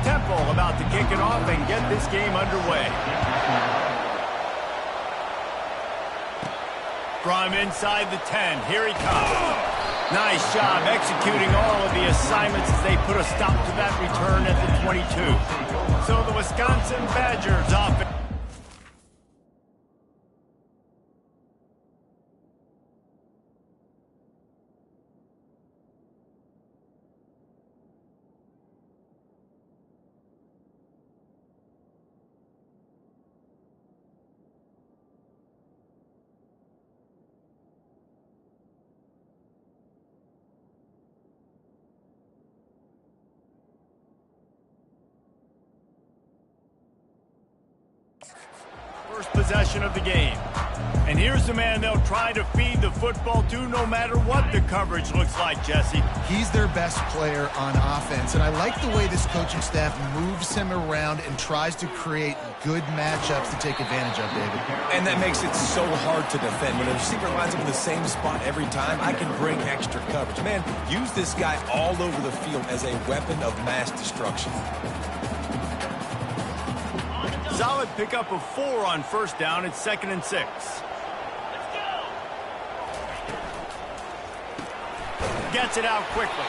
Temple about to kick it off and get this game underway. From inside the 10, here he comes. Nice job executing all of the assignments as they put a stop to that return at the 22. So the Wisconsin Badgers offense. First possession of the game. And here's the man they'll try to feed the football to no matter what the coverage looks like, Jesse. He's their best player on offense, and I like the way this coaching staff moves him around and tries to create good matchups to take advantage of, David. And that makes it so hard to defend. When a receiver lines up in the same spot every time, I can bring extra coverage. Man, use this guy all over the field as a weapon of mass destruction. Solid pickup of 4 on first down. It's 2nd and 6. Gets it out quickly.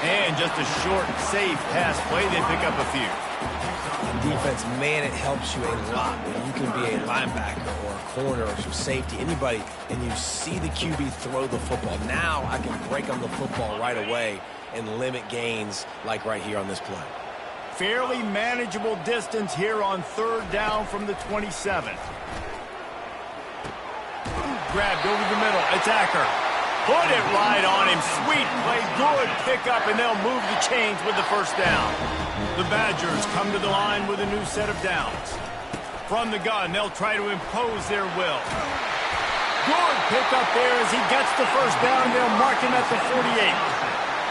And just a short, safe pass play. They pick up a few. In defense, man, it helps you a lot when you can be a linebacker or a corner or some safety, anybody, and you see the QB throw the football. Now I can break on the football right away and limit gains like right here on this play. Fairly manageable distance here on 3rd down from the 27. Grabbed over the middle. Attacker. Put it right on him. Sweet play. Good pickup, and they'll move the chains with the first down. The Badgers come to the line with a new set of downs. From the gun, they'll try to impose their will. Good pickup there as he gets the first down. They'll mark him at the 48.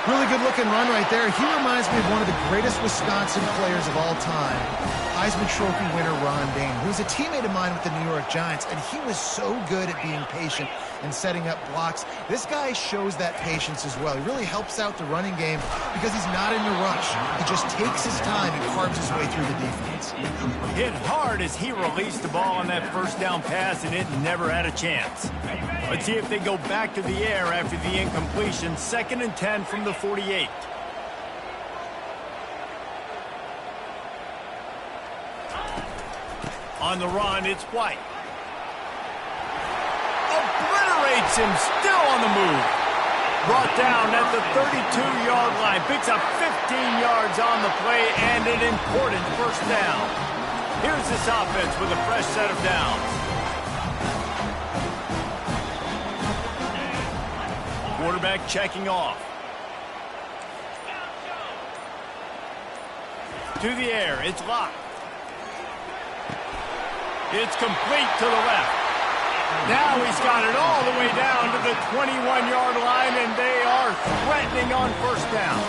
Really good-looking run right there. He reminds me of one of the greatest Wisconsin players of all time, Heisman Trophy winner Ron Dayne, who was a teammate of mine with the New York Giants, and he was so good at being patient and setting up blocks. This guy shows that patience as well. He really helps out the running game because he's not in a rush. He just takes his time and carves his way through the defense. Hit hard as he released the ball on that first down pass, and it never had a chance. Let's see if they go back to the air after the incompletion. 2nd and 10 from the 48. On the run, it's White. Obliterates him, still on the move. Brought down at the 32-yard line. Picks up 15 yards on the play and an important first down. Here's this offense with a fresh set of downs. Quarterback checking off. To the air, it's locked. It's complete to the left. Now he's got it all the way down to the 21-yard line, and they are threatening on first down.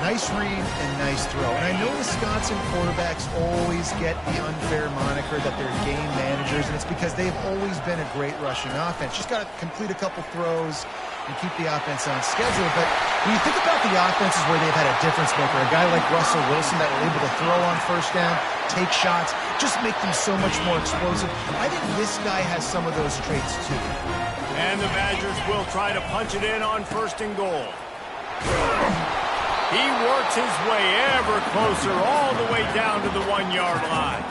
Nice read and nice throw. And I know Wisconsin quarterbacks always get the unfair moniker that they're game managers, and it's because they've always been a great rushing offense. Just got to complete a couple throws and keep the offense on schedule. But when you think about the offenses where they've had a difference maker, a guy like Russell Wilson that were able to throw on first down, take shots, just make them so much more explosive. I think this guy has some of those traits too. And the Badgers will try to punch it in on 1st and goal. He works his way ever closer all the way down to the 1-yard line.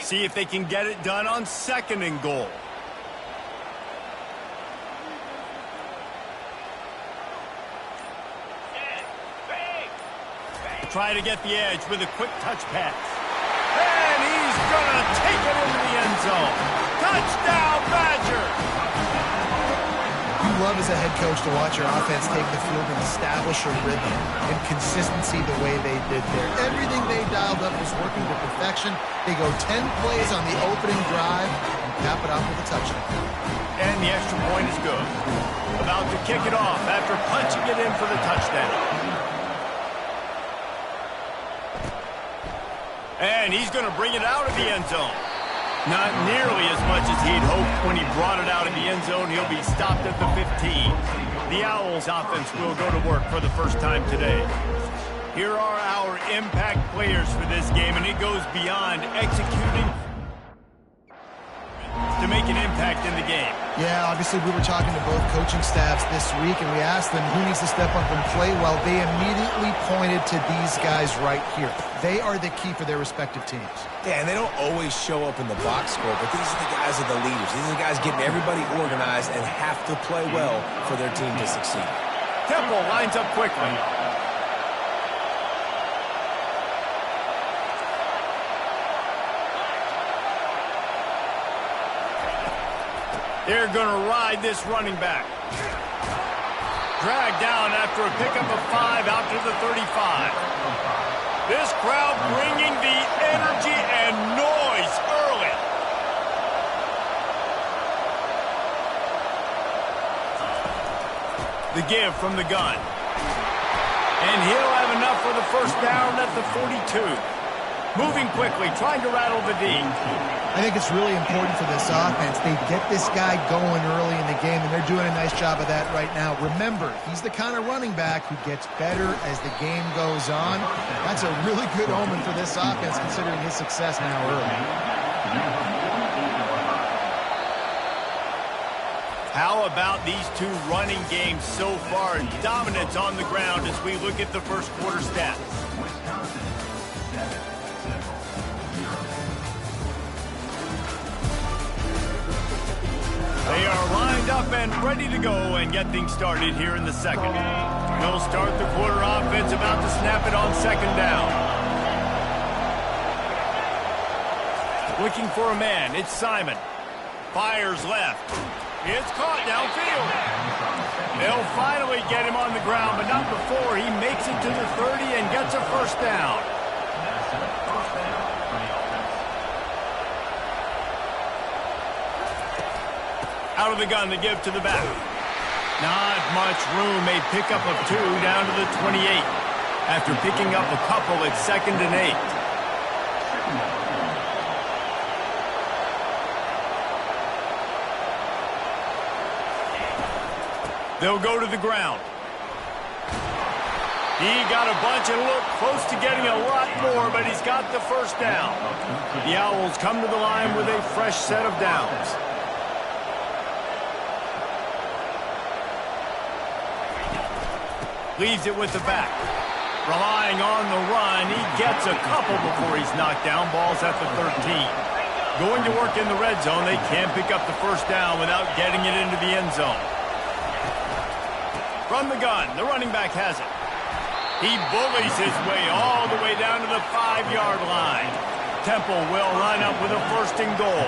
See if they can get it done on 2nd and goal. Try to get the edge with a quick touch pass. And he's going to take it into the end zone. Touchdown, Badgers! You love as a head coach to watch your offense take the field and establish a rhythm and consistency the way they did there. Everything they dialed up was working to perfection. They go 10 plays on the opening drive and cap it off with a touchdown. And the extra point is good. About to kick it off after punching it in for the touchdown. And he's going to bring it out of the end zone. Not nearly as much as he'd hoped when he brought it out of the end zone. He'll be stopped at the 15. The Owls offense will go to work for the first time today. Here are our impact players for this game, and it goes beyond executing to make an impact in the game. Yeah, obviously we were talking to both coaching staffs this week, and we asked them who needs to step up and play well. They immediately pointed to these guys right here. They are the key for their respective teams. Yeah, and they don't always show up in the box score, but these are the guys that are the leaders. These are the guys getting everybody organized and have to play well for their team to succeed. Temple lines up quickly. They're going to ride this running back. Dragged down after a pickup of 5 out to the 35. This crowd bringing the energy and noise early. The give from the gun. And he'll have enough for the first down at the 42. Moving quickly, trying to rattle the D. I think it's really important for this offense. They get this guy going early in the game, and they're doing a nice job of that right now. Remember, he's the kind of running back who gets better as the game goes on. That's a really good omen for this offense, considering his success now early. How about these two running games so far? Dominance on the ground as we look at the first quarter stats. They are lined up and ready to go and get things started here in the second. They'll start the quarter offense, about to snap it on second down. Looking for a man, it's Simon. Fires left. It's caught downfield. They'll finally get him on the ground, but not before he makes it to the 30 and gets a first down. Out of the gun to give to the back. Not much room. A pickup of 2 down to the 28. After picking up a couple, it's 2nd and 8. They'll go to the ground. He got a bunch and looked close to getting a lot more, but he's got the first down. The Owls come to the line with a fresh set of downs. Leaves it with the back. Relying on the run, he gets a couple before he's knocked down. Ball's at the 13. Going to work in the red zone. They can't pick up the first down without getting it into the end zone. From the gun, the running back has it. He bullies his way all the way down to the 5-yard line. Temple will line up with a 1st and goal.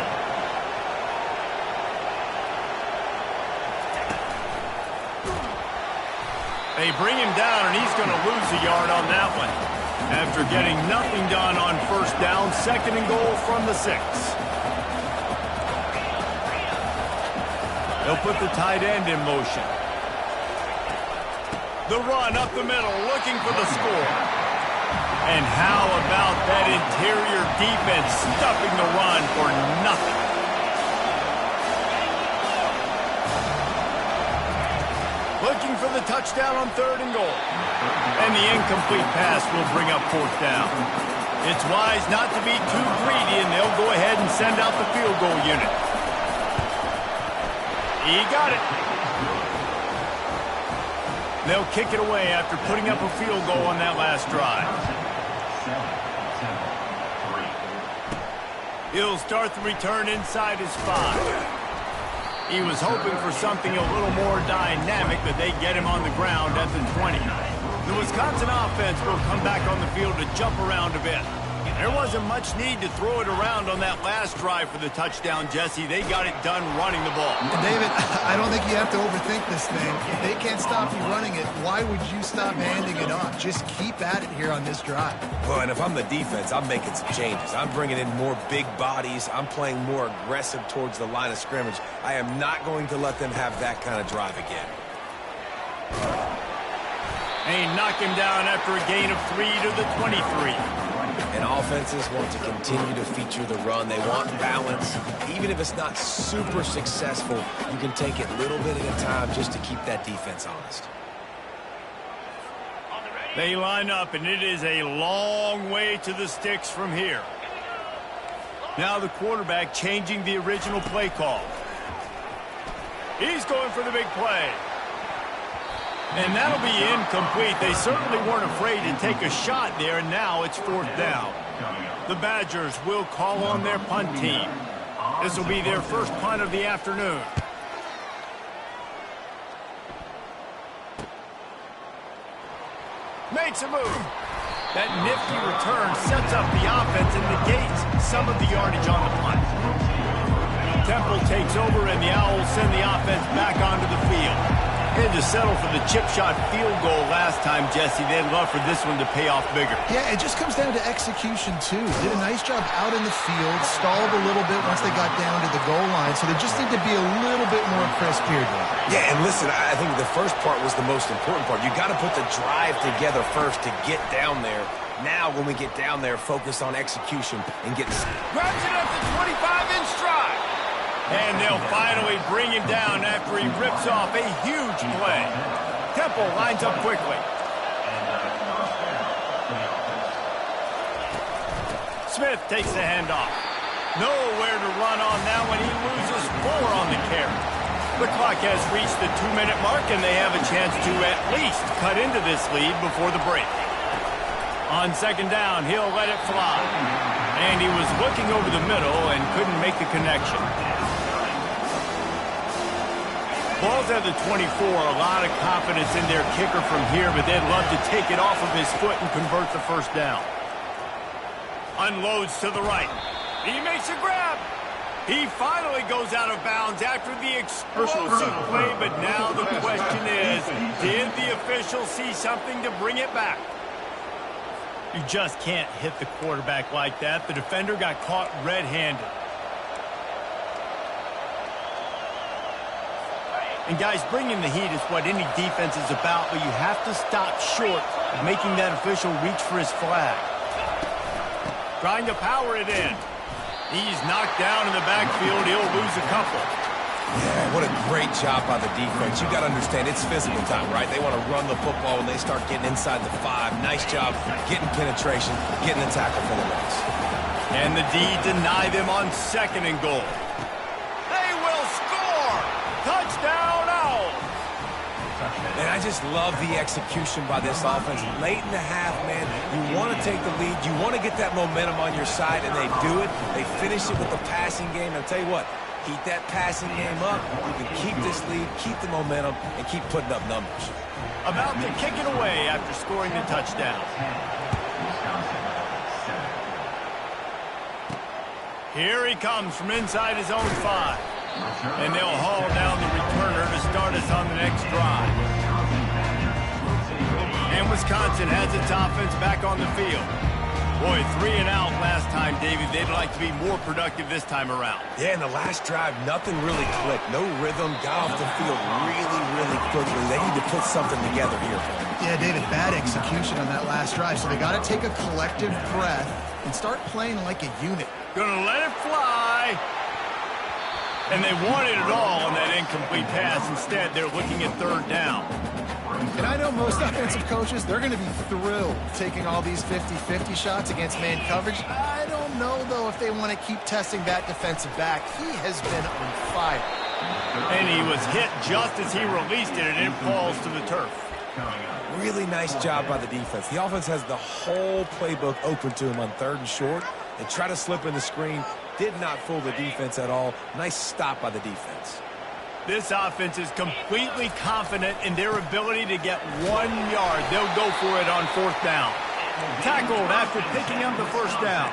They bring him down, and he's going to lose a yard on that one. After getting nothing done on first down, 2nd and goal from the 6. They'll put the tight end in motion. The run up the middle, looking for the score. And how about that interior defense stuffing the run for nothing? Looking for the touchdown on 3rd and goal. And the incomplete pass will bring up 4th down. It's wise not to be too greedy, and they'll go ahead and send out the field goal unit. He got it. They'll kick it away after putting up a field goal on that last drive. He'll start the return inside his 5. He was hoping for something a little more dynamic, but they get him on the ground at the 20. The Wisconsin offense will come back on the field to jump around a bit. There wasn't much need to throw it around on that last drive for the touchdown, Jesse. They got it done running the ball. And David, I don't think you have to overthink this thing. If they can't stop you running it, why would you stop handing it off? Just keep at it here on this drive. Well, and if I'm the defense, I'm making some changes. I'm bringing in more big bodies. I'm playing more aggressive towards the line of scrimmage. I am not going to let them have that kind of drive again. They knock him down after a gain of 3 to the 23. And offenses want to continue to feature the run. They want balance. Even if it's not super successful, you can take it a little bit at a time just to keep that defense honest. They line up, and it is a long way to the sticks from here. Now the quarterback changing the original play call. He's going for the big play. And that'll be incomplete. They certainly weren't afraid to take a shot there, and now it's 4th down. The Badgers will call on their punt team. This will be their first punt of the afternoon. Makes a move. That nifty return sets up the offense and negates some of the yardage on the punt. Temple takes over, and the Owls send the offense back onto the field. Had to settle for the chip shot field goal last time, Jesse. They'd love for this one to pay off bigger. Yeah, it just comes down to execution, too. Did a nice job out in the field, stalled a little bit once they got down to the goal line, so they just need to be a little bit more crisp here, Dave. Yeah, and listen, I think the first part was the most important part. You got to put the drive together first to get down there. Now, when we get down there, focus on execution and get... Grabs it up to 25 in stride. And they'll finally bring him down after he rips off a huge play. Temple lines up quickly. Smith takes the handoff. Nowhere to run on now when he loses 4 on the carry. The clock has reached the 2-minute mark, and they have a chance to at least cut into this lead before the break. On 2nd down, he'll let it fly. And he was looking over the middle and couldn't make the connection. Ball's at the 24, a lot of confidence in their kicker from here, but they'd love to take it off of his foot and convert the 1st down. Unloads to the right. He makes a grab. He finally goes out of bounds after the explosive play, but now the question is, did the official see something to bring it back? You just can't hit the quarterback like that. The defender got caught red-handed. And guys, bringing the heat is what any defense is about, but you have to stop short of making that official reach for his flag. Trying to power it in. He's knocked down in the backfield. He'll lose a couple. Yeah, what a great job by the defense. You got to understand, it's physical time, right? They want to run the football when they start getting inside the 5. Nice job getting penetration, getting the tackle for the loss. And the D deny them on 2nd and goal. They will score! Touchdown, Owls! And I just love the execution by this offense. Late in the half, man, you want to take the lead. You want to get that momentum on your side, and they do it. They finish it with the passing game. I'll tell you what, keep that passing game up. You can keep this lead, keep the momentum, and keep putting up numbers. About to kick it away after scoring the touchdown. Here he comes from inside his own 5. And they'll haul down the returner to start us on the next drive. And Wisconsin has its offense back on the field. Boy, 3 and out last time, David. They'd like to be more productive this time around. Yeah, in the last drive, nothing really clicked. No rhythm, got off the field really quickly. They need to put something together here for them. Yeah, David, bad execution on that last drive, so they got to take a collective breath and start playing like a unit. Gonna let it fly. And they wanted it all on that incomplete pass. Instead, they're looking at 3rd down. And I know most offensive coaches, they're going to be thrilled taking all these 50-50 shots against man coverage. I don't know, though, if they want to keep testing that defensive back. He has been on fire. And he was hit just as he released it, and it falls to the turf. Really nice job by the defense. The offense has the whole playbook open to him on 3rd and short. They try to slip in the screen. Did not fool the defense at all. Nice stop by the defense. This offense is completely confident in their ability to get 1 yard. They'll go for it on 4th down. Tackled after picking up the 1st down.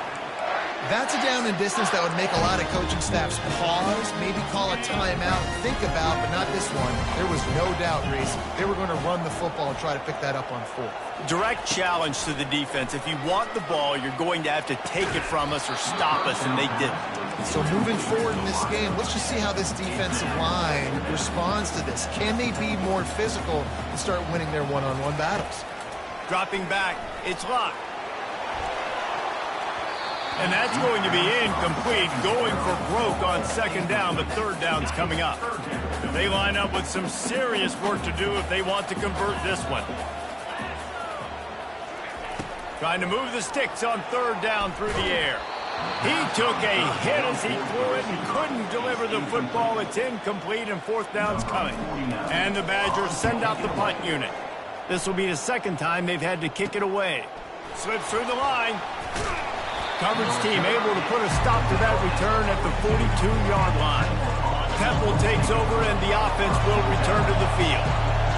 That's a down and distance that would make a lot of coaching staffs pause, maybe call a timeout, think about, but not this one. There was no doubt, Reese, they were going to run the football and try to pick that up on 4th. Direct challenge to the defense. If you want the ball, you're going to have to take it from us or stop us, and they didn't. So moving forward in this game, let's just see how this defensive line responds to this. Can they be more physical and start winning their one-on-one battles? Dropping back, it's locked. And that's going to be incomplete, going for broke on second down, but third down's coming up. They line up with some serious work to do if they want to convert this one. Trying to move the sticks on third down through the air. He took a hit as he threw it and couldn't deliver the football. It's incomplete and fourth down's coming. And the Badgers send out the punt unit. This will be the second time they've had to kick it away. Slips through the line. Coverage team able to put a stop to that return at the 42-yard line. Temple takes over and the offense will return to the field.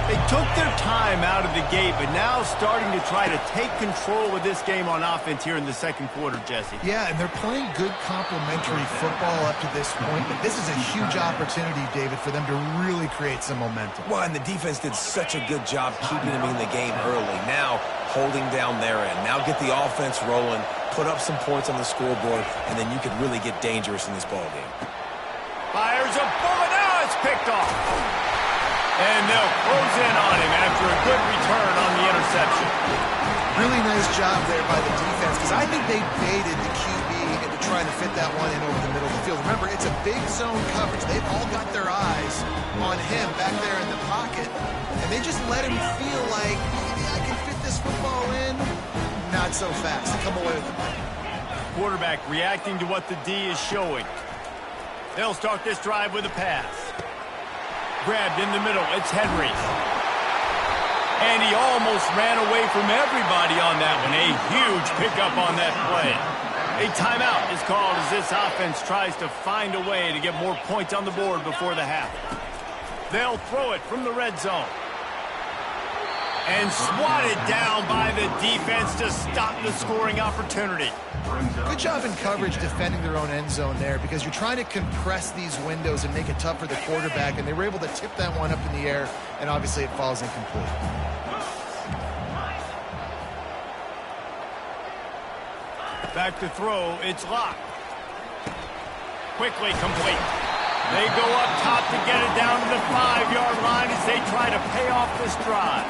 They took their time out of the gate, but now starting to try to take control of this game on offense here in the second quarter, Jesse. Yeah, and they're playing good complementary football up to this point, but this is a huge opportunity, David, for them to really create some momentum. Well, and the defense did such a good job keeping them in the game early. Now, holding down their end. Now get the offense rolling, put up some points on the scoreboard, and then you can really get dangerous in this ballgame. Fires a bullet. Now it's picked off. And they'll close in on him after a good return on the interception. Really nice job there by the defense, because I think they baited the QB into trying to fit that one in over the middle of the field. Remember, it's a big zone coverage. They've all got their eyes on him back there in the pocket, and they just let him feel like, maybe I can fit this football in. Not so fast. They come away with the play. Quarterback reacting to what the D is showing. They'll start this drive with a pass. Grabbed in the middle, it's Henry. And he almost ran away from everybody on that one. A huge pickup on that play. A timeout is called as this offense tries to find a way to get more points on the board before the half. They'll throw it from the red zone. And swatted down by the defense to stop the scoring opportunity. Good job in coverage defending their own end zone there, because you're trying to compress these windows and make it tough for the quarterback, and they were able to tip that one up in the air, and obviously it falls incomplete. Back to throw, it's locked. Quickly complete. They go up top to get it down to the 5-yard line as they try to pay off this drive.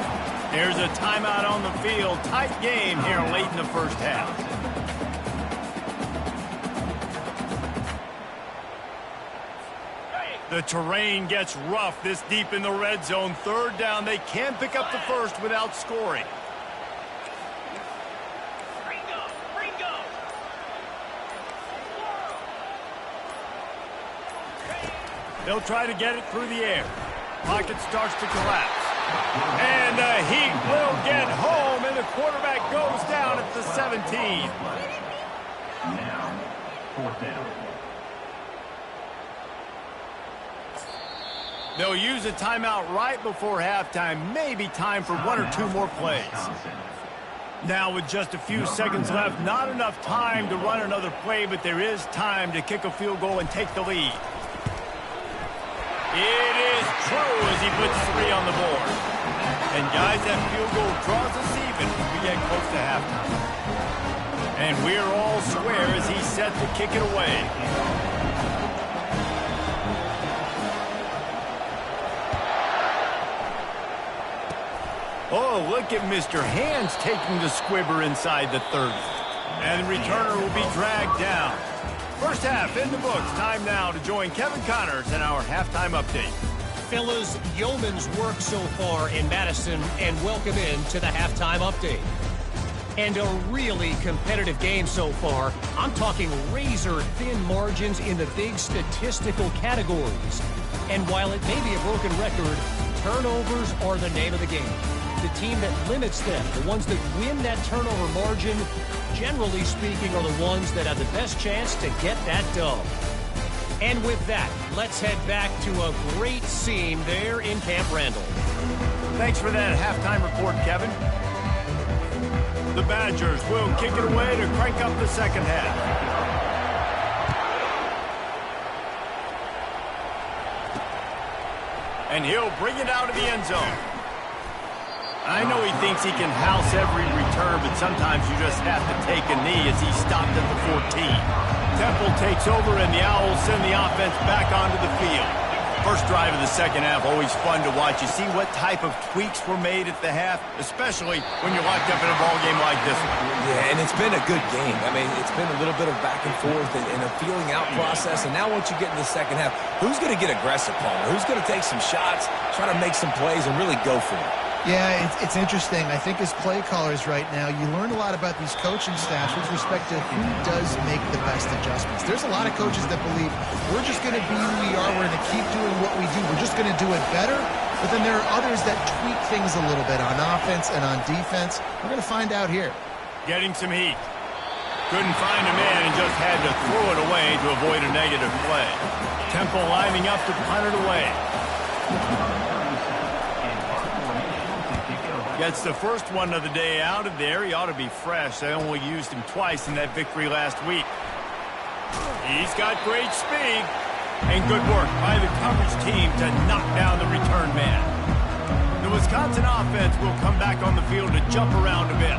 There's a timeout on the field. Tight game here late in the first half. The terrain gets rough this deep in the red zone. Third down, they can pick up the first without scoring. They'll try to get it through the air. Pocket starts to collapse. And the Heat will get home, and the quarterback goes down at the 17. Now, fourth down. They'll use a timeout right before halftime. Maybe time for one or two more plays. Now with just a few seconds left, not enough time to run another play, but there is time to kick a field goal and take the lead. It is true as he puts 3 on the board. And guys, that field goal draws us even as we get close to halftime. And we're all square as he's set to kick it away. Oh, look at Mr. Hands taking the squibber inside the 30. And the returner will be dragged down. First half in the books. Time now to join Kevin Connors in our halftime update. Fellas, yeoman's work so far in Madison, and welcome in to the halftime update. And a really competitive game so far. I'm talking razor-thin margins in the big statistical categories. And while it may be a broken record, turnovers are the name of the game. The team that limits them, the ones that win that turnover margin, generally speaking, are the ones that have the best chance to get that dub. And with that, let's head back to a great scene there in Camp Randall. Thanks for that halftime report, Kevin. The Badgers will kick it away to crank up the second half. And he'll bring it out of the end zone. I know he thinks he can house every return, but sometimes you just have to take a knee as he stopped at the 14. Temple takes over, and the Owls send the offense back onto the field. First drive of the second half, always fun to watch. You see what type of tweaks were made at the half, especially when you're locked up in a ball game like this one. Yeah, and it's been a good game. I mean, it's been a little bit of back and forth and a feeling out process. And now once you get in the second half, who's going to get aggressive, Palmer? Who's going to take some shots, try to make some plays, and really go for it? Yeah, it's interesting. I think as play callers right now, you learn a lot about these coaching staffs with respect to who does make the best adjustments. There's a lot of coaches that believe we're just going to be who we are. We're going to keep doing what we do. We're just going to do it better. But then there are others that tweak things a little bit on offense and on defense. We're going to find out here. Getting some heat. Couldn't find a man and just had to throw it away to avoid a negative play. Temple lining up to punt it away. Gets the first one of the day out of there. He ought to be fresh. They only used him twice in that victory last week. He's got great speed. And good work by the coverage team to knock down the return man. The Wisconsin offense will come back on the field to jump around a bit.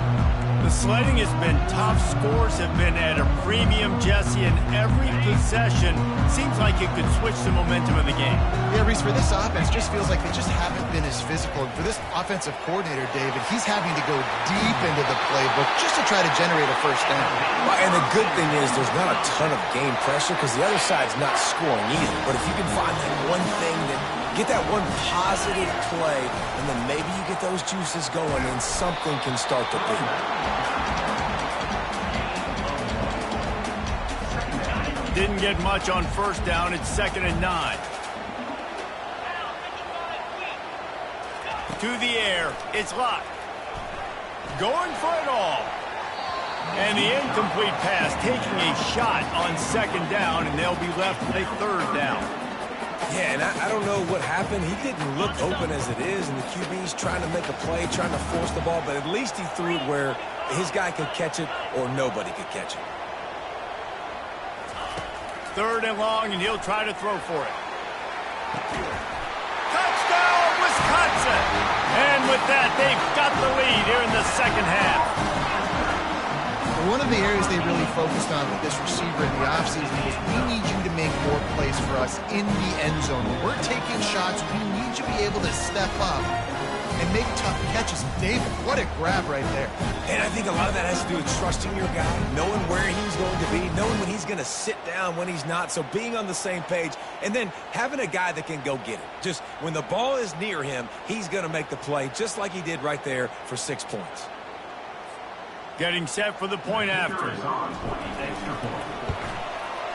The sledding has been tough. Scores have been at a premium, Jesse, and every possession seems like it could switch the momentum of the game. Yeah, Reese, for this offense, just feels like they just haven't been as physical. And for this offensive coordinator, David, he's having to go deep into the playbook just to try to generate a first down. Well, and the good thing is there's not a ton of game pressure because the other side's not scoring either. But if you can find that one thing that get that one positive play, and then maybe you get those juices going and something can start to beat. Didn't get much on first down. It's 2nd and 9. To the air. It's locked. Going for it all. And the incomplete pass taking a shot on 2nd down, and they'll be left with a 3rd down. Yeah, and I don't know what happened. He didn't look open as it is, and the QB's trying to make a play, trying to force the ball, but at least he threw it where his guy could catch it or nobody could catch it. 3rd and long, and he'll try to throw for it. Touchdown, Wisconsin! And with that, they've got the lead here in the second half. One of the areas they really focused on with this receiver in the offseason was we need you to make more plays for us in the end zone. When we're taking shots, we need you to be able to step up and make tough catches. David, what a grab right there. And I think a lot of that has to do with trusting your guy, knowing where he's going to be, knowing when he's going to sit down, when he's not. So being on the same page, and then having a guy that can go get it. Just when the ball is near him, he's going to make the play just like he did right there for 6 points. Getting set for the point after.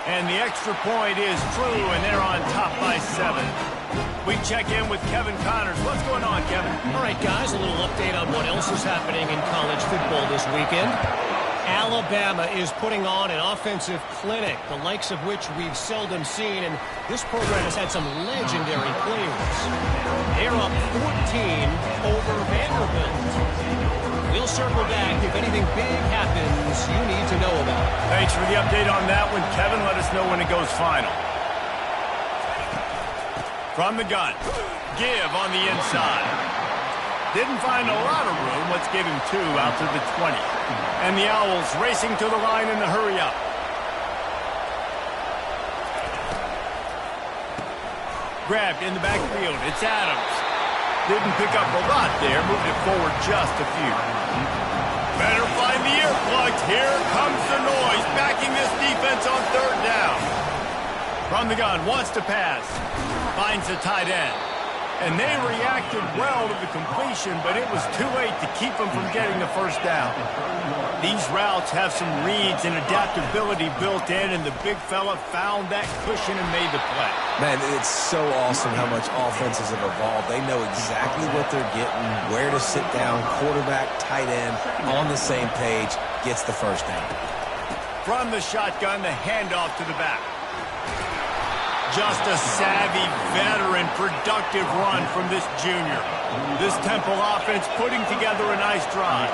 And the extra point is true, and they're on top by 7. We check in with Kevin Connors. What's going on, Kevin? All right, guys, a little update on what else is happening in college football this weekend. Alabama is putting on an offensive clinic, the likes of which we've seldom seen, and this program has had some legendary players. They're up 14 over Vanderbilt. We'll circle back if anything big happens you need to know about. Thanks for the update on that one, Kevin. Let us know when it goes final. From the gun. Give on the inside. Didn't find a lot of room. Let's give him 2 out to the 20. And the Owls racing to the line in the hurry up. Grabbed in the backfield. It's Adams. Didn't pick up a lot there. Moved it forward just a few. Better find the earplugs. Here comes the noise. Backing this defense on 3rd down. From the gun. Wants to pass. Finds the tight end. And they reacted well to the completion, but it was too late to keep them from getting the first down. These routes have some reads and adaptability built in, and the big fella found that cushion and made the play. Man, it's so awesome how much offenses have evolved. They know exactly what they're getting, where to sit down, quarterback, tight end, on the same page, gets the first down. From the shotgun, the handoff to the back. Just a savvy, veteran, productive run from this junior. This Temple offense putting together a nice drive.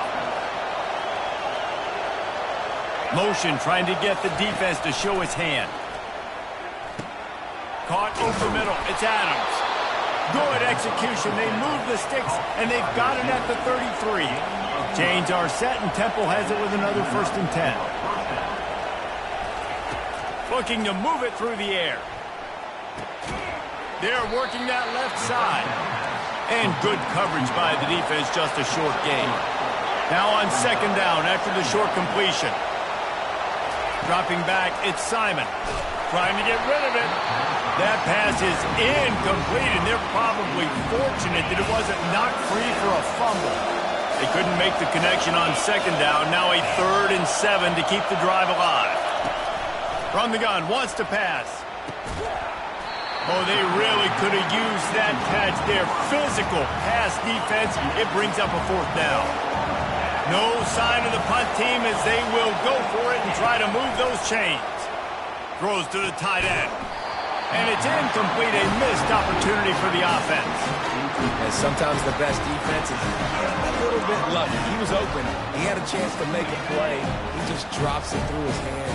Motion trying to get the defense to show his hand. Caught over the middle. It's Adams. Good execution. They move the sticks, and they've got it at the 33. Chains are set, and Temple has it with another 1st and 10. Looking to move it through the air. They're working that left side. And good coverage by the defense, just a short gain. Now on second down after the short completion. Dropping back, it's Simon. Trying to get rid of it. That pass is incomplete, and they're probably fortunate that it wasn't knocked free for a fumble. They couldn't make the connection on second down. Now a 3rd and 7 to keep the drive alive. From the gun, wants to pass. Oh, they really could have used that catch there. Physical pass defense. It brings up a 4th down. No sign of the punt team as they will go for it and try to move those chains. Throws to the tight end. And it's incomplete, a missed opportunity for the offense. And sometimes the best defense is a little bit lucky. He was open. He had a chance to make a play. He just drops it through his hand.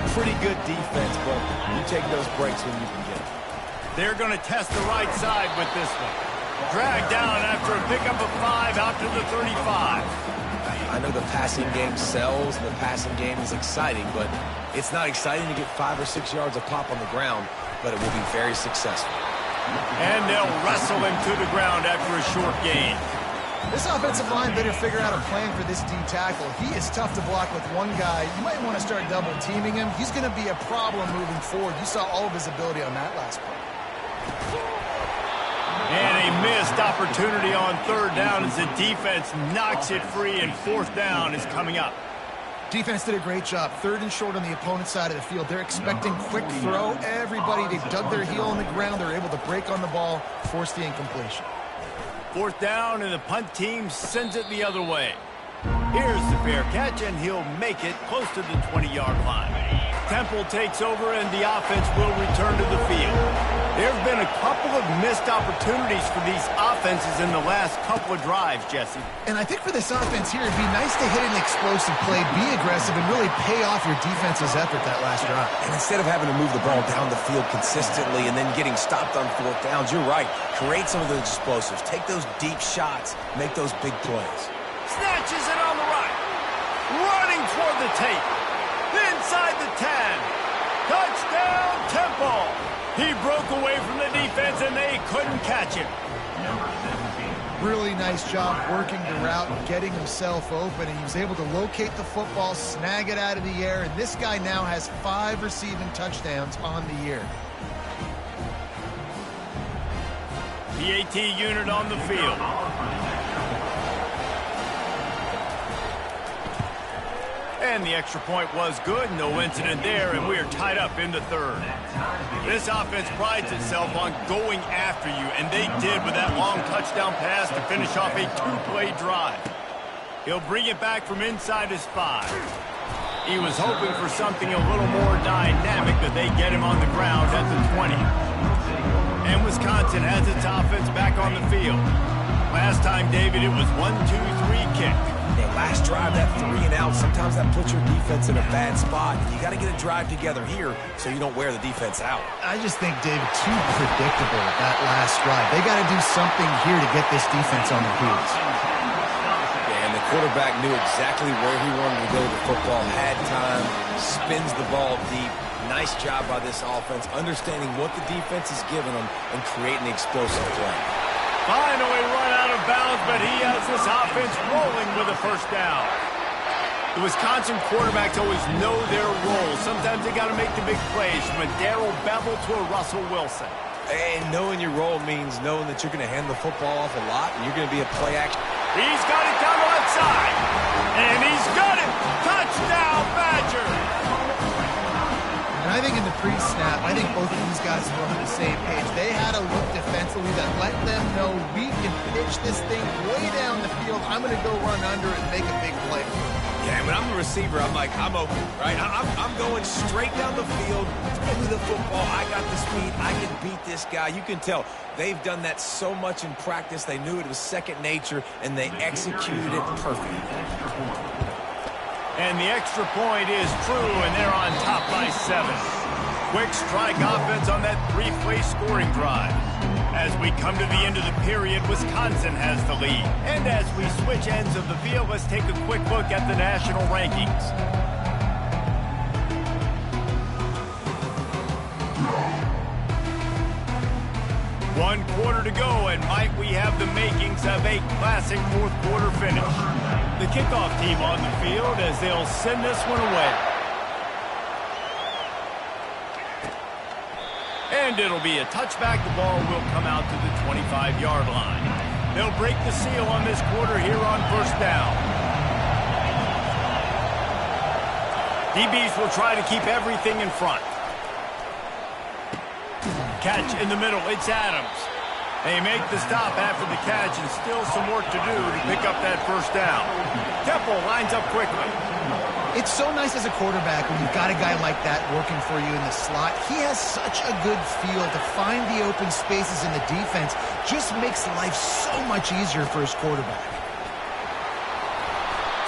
It's pretty good defense, but you take those breaks when you can get it. They're going to test the right side with this one. Dragged down after a pickup of 5 out to the 35. I know the passing game sells and the passing game is exciting, but it's not exciting to get 5 or 6 yards of pop on the ground, but it will be very successful. And they'll wrestle him to the ground after a short gain. This offensive line better figure out a plan for this D tackle. He is tough to block with one guy. You might want to start double teaming him. He's going to be a problem moving forward. You saw all of his ability on that last play. And a missed opportunity on 3rd down as the defense knocks it free, and 4th down is coming up. Defense did a great job. 3rd and short on the opponent's side of the field. They're expecting quick throw. Everybody, they've dug their heel on the ground. They're able to break on the ball, force the incompletion. 4th down, and the punt team sends it the other way. Here's the fair catch, and he'll make it close to the 20-yard line. Temple takes over, and the offense will return to the field. There have been a couple of missed opportunities for these offenses in the last couple of drives, Jesse. And I think for this offense here, it'd be nice to hit an explosive play, be aggressive, and really pay off your defense's effort that last drive. And instead of having to move the ball down the field consistently and then getting stopped on 4th downs, you're right. Create some of those explosives. Take those deep shots. Make those big plays. Snatches it on the right. Running toward the tape. Inside the 10. Touchdown, Temple. He broke away from the defense, and they couldn't catch him. Really nice job working the route and getting himself open, and he was able to locate the football, snag it out of the air, and this guy now has 5 receiving touchdowns on the year. PAT unit on the field. And the extra point was good. No incident there, and we are tied up in the 3rd. This offense prides itself on going after you, and they did with that long touchdown pass to finish off a 2-play drive. He'll bring it back from inside his 5. He was hoping for something a little more dynamic, but they get him on the ground at the 20. And Wisconsin has its offense back on the field. Last time, David, it was 1-2-3 kick. That last drive, that 3 and out, sometimes that puts your defense in a bad spot. You got to get a drive together here so you don't wear the defense out. I just think, David, too predictable that last drive. They got to do something here to get this defense on their heels. Yeah, and the quarterback knew exactly where he wanted to go with the football, had time, spins the ball deep. Nice job by this offense, understanding what the defense is giving them and creating the explosive play. Finally run out of bounds, but he has this offense rolling with a 1st down. The Wisconsin quarterbacks always know their role. Sometimes they got to make the big plays, from a Darrell Bevel to a Russell Wilson. And knowing your role means knowing that you're going to hand the football off a lot, and you're going to be a play action. He's got it down the left side, and he's got it. Touchdown, Badger. And I think in the pre-snap, I think both of these guys were on the same page. They had a look defensively that let them know we can pitch this thing way down the field. I'm going to go run under it and make a big play. Yeah, when I'm the receiver, I'm like, I'm open, right? I'm going straight down the field, throw me the football. I got the speed. I can beat this guy. You can tell they've done that so much in practice. They knew it was second nature, and they executed it perfectly. And the extra point is true, and they're on top by 7. Quick strike offense on that 3-play scoring drive. As we come to the end of the period, Wisconsin has the lead. And as we switch ends of the field, let's take a quick look at the national rankings. 1 quarter to go, and might we have the makings of a classic fourth quarter finish. The kickoff team on the field as they'll send this one away. And it'll be a touchback. The ball will come out to the 25-yard line. They'll break the seal on this quarter here on first down. DBs will try to keep everything in front. Catch in the middle. It's Adams. They make the stop after the catch, and still some work to do to pick up that first down. Temple lines up quickly. It's so nice as a quarterback when you've got a guy like that working for you in the slot. He has such a good feel to find the open spaces in the defense. Just makes life so much easier for his quarterback.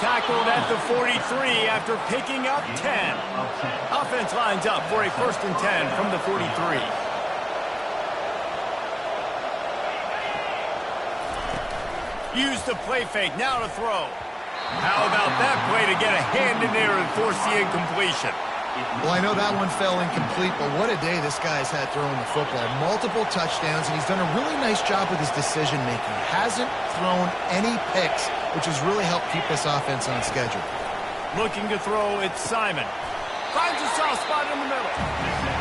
Tackled at the 43 after picking up 10. Offense lines up for a 1st and 10 from the 43. Use the play fake, now to throw. How about that play to get a hand in there and force the incompletion? Well, I know that one fell incomplete, but what a day this guy's had throwing the football. Multiple touchdowns, and he's done a really nice job with his decision-making. Hasn't thrown any picks, which has really helped keep this offense on schedule. Looking to throw, it's Simon. Finds a soft spot in the middle.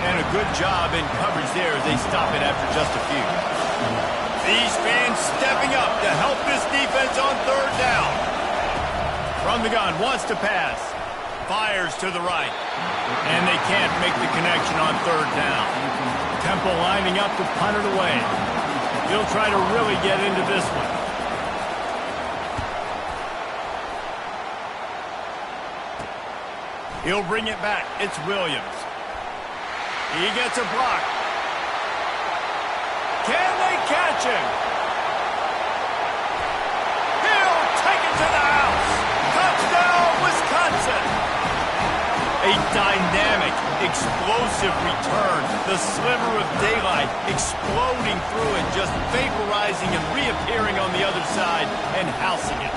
And a good job in coverage there as they stop it after just a few. These fans stepping up to help this defense on 3rd down. From the gun, wants to pass. Fires to the right. And they can't make the connection on 3rd down. Temple lining up to punt it away. He'll try to really get into this one. He'll bring it back. It's Williams. He gets a block. Can they catch him? He'll take it to the house. Touchdown, Wisconsin. A dynamic, explosive return. The sliver of daylight exploding through it, just vaporizing and reappearing on the other side and housing it.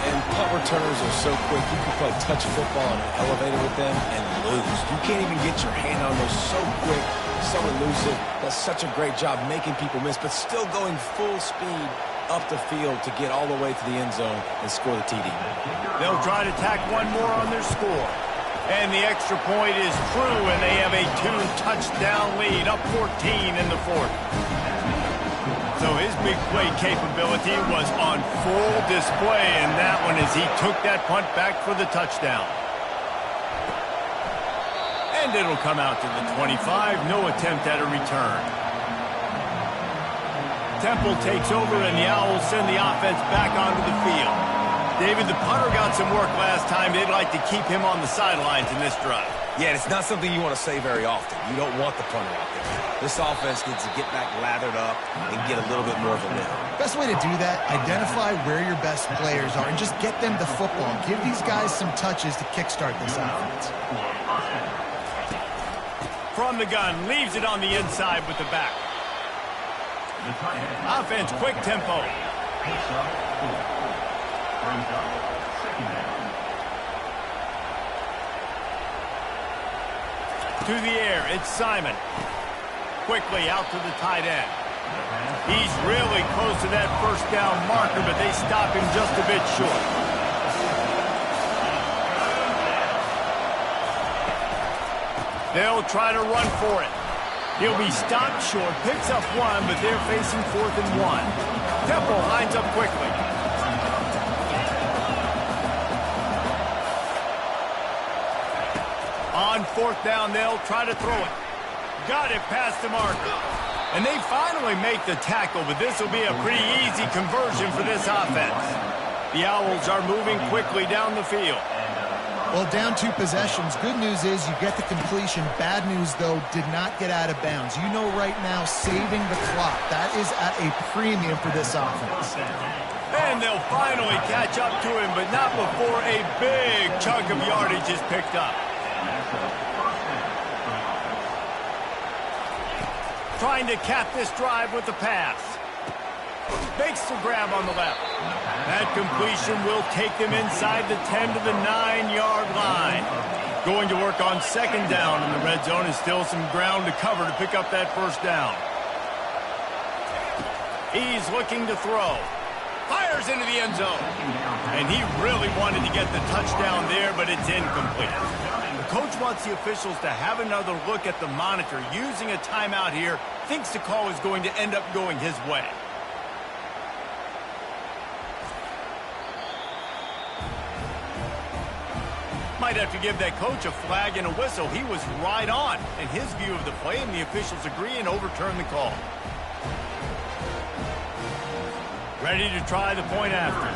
And punt returners are so quick. You can play touch football on an elevator with them and lose. You can't even get your hand on those. So quick, so elusive. Does such a great job making people miss, but still going full speed up the field to get all the way to the end zone and score the TD. They'll try to tack one more on their score. And the extra point is true, and they have a 2-touchdown lead, up 14 in the 4th. So his big play capability was on full display in that one as he took that punt back for the touchdown. And it'll come out to the 25, no attempt at a return. Temple takes over, and the Owls send the offense back onto the field. David, the punter got some work last time. They'd like to keep him on the sidelines in this drive. Yeah, it's not something you want to say very often. You don't want the punter out there. This offense needs to get back lathered up and get a little bit more of a lift. Best way to do that, identify where your best players are and just get them the football. Give these guys some touches to kickstart this offense. From the gun, leaves it on the inside with the back. Offense, quick tempo. To the air, it's Simon. Quickly out to the tight end. He's really close to that first down marker, but they stop him just a bit short. They'll try to run for it. He'll be stopped short, picks up one, but they're facing 4th and 1. Temple lines up quickly. On 4th down, they'll try to throw it. Got it past the marker. And they finally make the tackle, but this will be a pretty easy conversion for this offense. The Owls are moving quickly down the field. Well, down 2 possessions. Good news is you get the completion. Bad news, though, did not get out of bounds. You know right now, saving the clock. That is at a premium for this offense. And they'll finally catch up to him, but not before a big chunk of yardage is picked up. Trying to cap this drive with the pass. Makes the grab on the left. That completion will take them inside the 10 to the 9-yard line. Going to work on 2nd down in the red zone, is still some ground to cover to pick up that first down. He's looking to throw. Fires into the end zone. And he really wanted to get the touchdown there, but it's incomplete. The coach wants the officials to have another look at the monitor. Using a timeout here, thinks the call is going to end up going his way. Might have to give that coach a flag and a whistle. He was right on in his view of the play, and the officials agree and overturn the call. Ready to try the point after.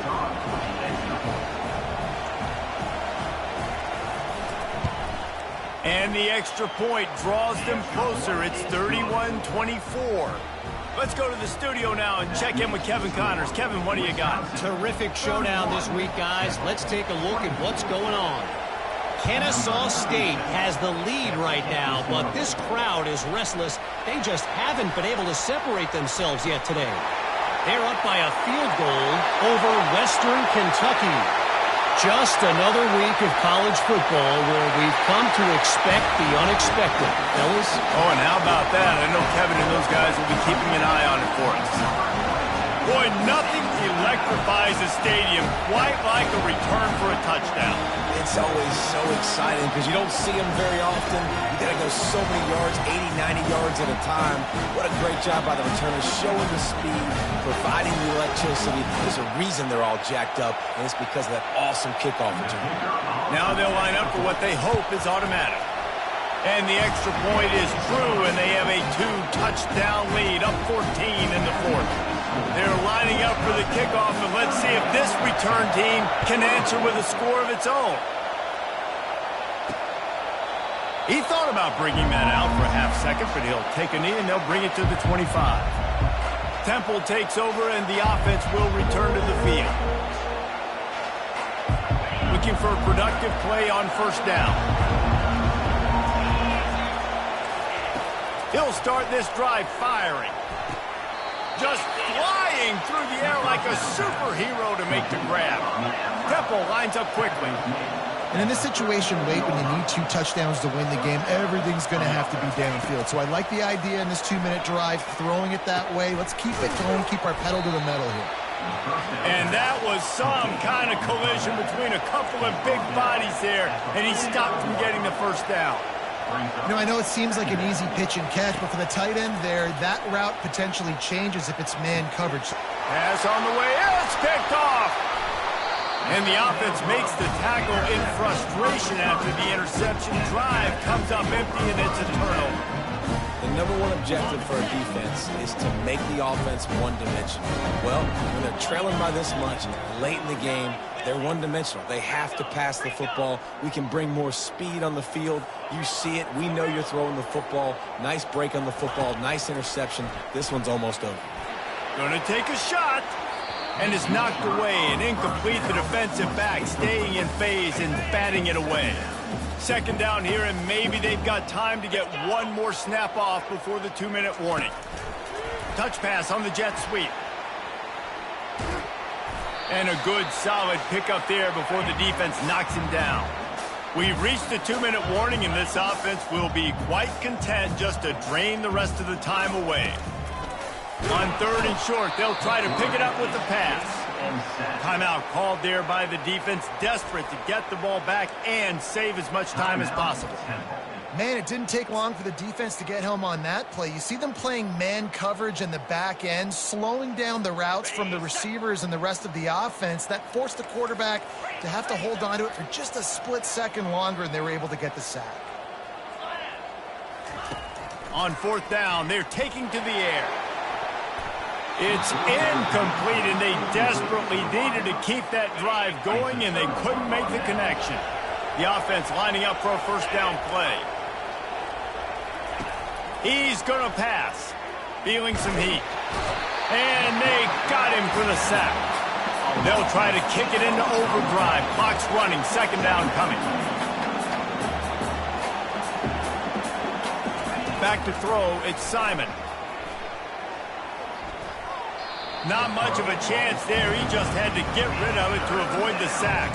And the extra point draws them closer. It's 31-24. Let's go to the studio now and check in with Kevin Connors. Kevin, what do you got? Terrific showdown this week, guys. Let's take a look at what's going on. Kennesaw State has the lead right now, but this crowd is restless. They just haven't been able to separate themselves yet today. They're up by a field goal over Western Kentucky. Just another week of college football where we've come to expect the unexpected. Fellas? Oh, and how about that? I know Kevin and those guys will be keeping an eye on it for us. Boy, nothing electrifies a stadium quite like a return for a touchdown. It's always so exciting because you don't see them very often. You got to go so many yards, 80, 90 yards at a time. What a great job by the returners, showing the speed, providing the electricity. There's a reason they're all jacked up, and it's because of that awesome kickoff return. Now they'll line up for what they hope is automatic. And the extra point is true, and they have a 2-touchdown lead, up 14 in the fourth. They're lining up for the kickoff, and let's see if this return team can answer with a score of its own. He thought about bringing that out for a half second, but he'll take a knee, and they'll bring it to the 25. Temple takes over, and the offense will return to the field. Looking for a productive play on first down. He'll start this drive firing. Just flying through the air like a superhero to make the grab. Temple lines up quickly. And in this situation, Wade, when you need 2 touchdowns to win the game, everything's going to have to be downfield. So I like the idea in this 2-minute drive, throwing it that way. Let's keep it going, keep our pedal to the metal here. And that was some kind of collision between a couple of big bodies there, and he stopped from getting the first down. You know, I know it seems like an easy pitch and catch, but for the tight end there, that route potentially changes if it's man coverage. Pass on the way, it's picked off! And the offense makes the tackle in frustration after the interception. Drive comes up empty, and it's a turnover. The number one objective for a defense is to make the offense one-dimensional. Well, when they're trailing by this much late in the game, they're one-dimensional. They have to pass the football. We can bring more speed on the field. You see it. We know you're throwing the football. Nice break on the football. Nice interception. This one's almost over. Going to take a shot. And is knocked away and incomplete. The defensive back staying in phase and batting it away. Second down here, and maybe they've got time to get one more snap off before the 2-minute warning. Touch pass on the jet sweep. And a good, solid pickup there before the defense knocks him down. We've reached the 2-minute warning, and this offense will be quite content just to drain the rest of the time away. On 3rd and short, they'll try to pick it up with the pass. Timeout called there by the defense, desperate to get the ball back and save as much time as possible. Man, it didn't take long for the defense to get home on that play. You see them playing man coverage in the back end, slowing down the routes from the receivers and the rest of the offense. That forced the quarterback to have to hold on to it for just a split second longer, and they were able to get the sack. On 4th down, they're taking to the air. It's incomplete, and they desperately needed to keep that drive going, and they couldn't make the connection. The offense lining up for a first down play. He's going to pass. Feeling some heat. And they got him for the sack. They'll try to kick it into overdrive. Clock's running. Second down coming. Back to throw. It's Simon. Not much of a chance there. He just had to get rid of it to avoid the sack.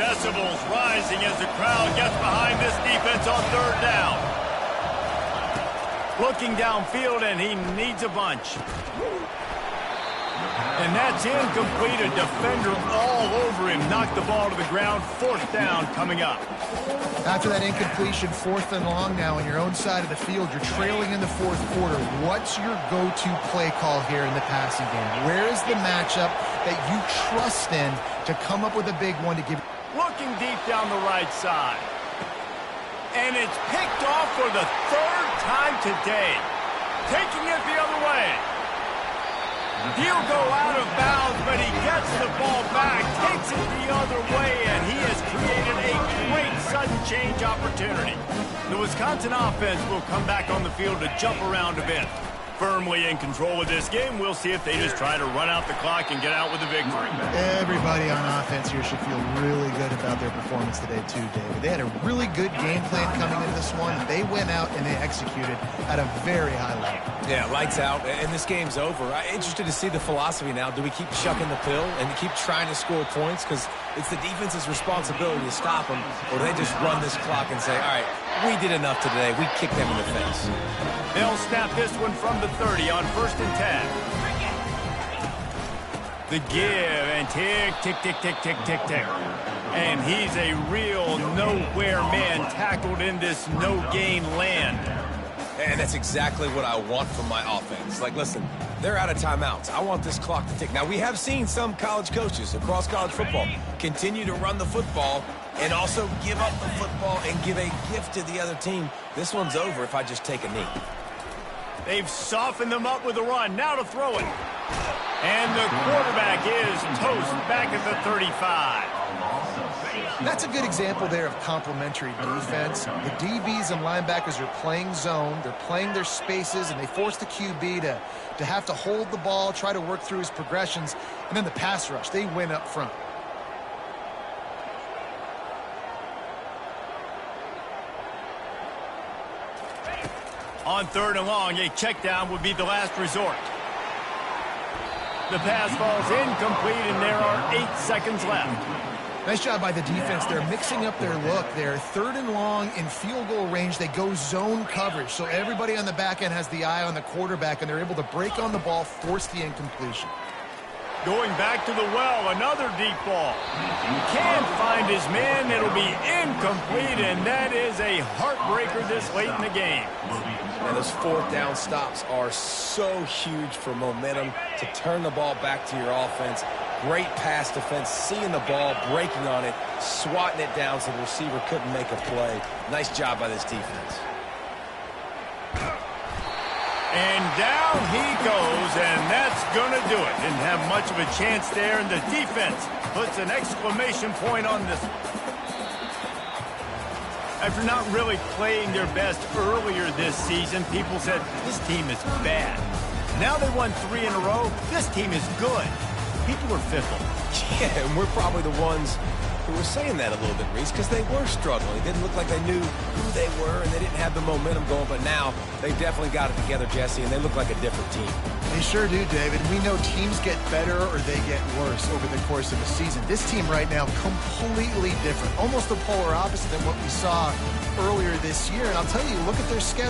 decibels rising as the crowd gets behind this defense on third down. Looking downfield, and he needs a bunch. And that's incomplete. A defender all over him. Knocked the ball to the ground. Fourth down coming up. After that incompletion, 4th and long now on your own side of the field. You're trailing in the 4th quarter. What's your go-to play call here in the passing game? Where is the matchup that you trust in to come up with a big one to give? Looking deep down the right side. And it's picked off for the 3rd time today. Taking it the other way. He'll go out of bounds, but he gets the ball back, takes it the other way, and he has created a great sudden change opportunity. The Wisconsin offense will come back on the field to jump around a bit. Firmly in control of this game. We'll see if they just try to run out the clock and get out with a victory. Everybody on offense here should feel really good about their performance today too, David. They had a really good game plan coming into this one. They went out and they executed at a very high level. Yeah, lights out, and this game's over. I'm interested to see the philosophy now. Do we keep chucking the pill and keep trying to score points? Because it's the defense's responsibility to stop them, or do they just run this clock and say, all right, we did enough today. We kicked them in the face. They'll snap this one from the 30 on 1st and 10. The give, and tick, tick, tick, tick, tick, tick, tick. And he's a real nowhere man tackled in this no-gain land. And that's exactly what I want from my offense. Like, listen, they're out of timeouts. I want this clock to tick. Now, we have seen some college coaches across college football continue to run the football and also give up the football and give a gift to the other team. This one's over if I just take a knee. They've softened them up with a run. Now to throw it. And the quarterback is toast back at the 35. That's a good example there of complementary defense. The DBs and linebackers are playing zone. They're playing their spaces, and they force the QB to have to hold the ball, try to work through his progressions. And then the pass rush, they win up front. On 3rd and long, a check down would be the last resort. The pass falls incomplete, and there are 8 seconds left. Nice job by the defense. They're mixing up their look. They're 3rd and long in field goal range. They go zone coverage, so everybody on the back end has the eye on the quarterback, and they're able to break on the ball, force the incompletion. Going back to the well, another deep ball. Can't find his man. It'll be incomplete, and that is a heartbreaker this late in the game. And those 4th down stops are so huge for momentum to turn the ball back to your offense. Great pass defense, seeing the ball, breaking on it, swatting it down so the receiver couldn't make a play. Nice job by this defense. And down he goes, and that's going to do it. Didn't have much of a chance there, and the defense puts an exclamation point on this. After not really playing their best earlier this season, people said, this team is bad. Now they won 3 in a row. This team is good. People were fickle. Yeah, and we're probably the ones who were saying that a little bit, Reese, because they were struggling. It didn't look like they knew who they were, and they didn't have the momentum going. But now they definitely got it together, Jesse, and they look like a different team. They sure do, David. We know teams get better or they get worse over the course of a season. This team right now, completely different. Almost the polar opposite than what we saw earlier this year. And I'll tell you, look at their schedule.